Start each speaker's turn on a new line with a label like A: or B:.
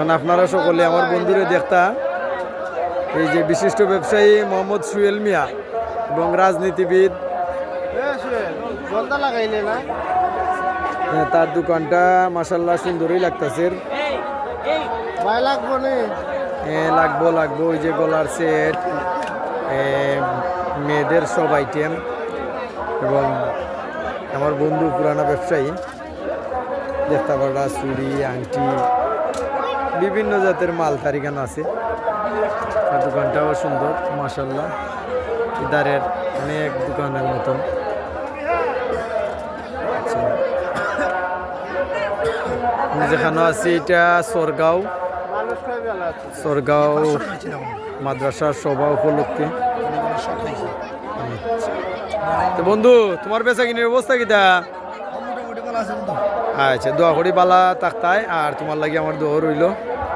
A: কারণ আপনারা সকলে আমার বন্ধুরে দেখতা এই যে বিশিষ্ট ব্যবসায়ী মোহাম্মদ সুহেল মিয়া এবং রাজনীতিবিদ তার দোকানটা মাশাল্লাহ সুন্দরই লাগতেছে। লাগবো ওই যে গলার সেট, মেয়েদের সব আইটেম, এবং আমার বন্ধু পুরানা ব্যবসায়ী দেখতে পারা চুড়ি আংটি বিভিন্ন জাতের মাল তারিখান আছে। তার দোকানটাও সুন্দর মাশাল্লাহ, ইদারের অনেক দোকানের মতন। যেখানে আছে এটা সরগাঁও মাদ্রাসার সভা উপলক্ষে। তো বন্ধু তোমার বেচা কিনের অবস্থা কিটা? আচ্ছা, দোয়া করি বালা তাকতায়, আর তোমার লাগি আমার দোয়া রইল।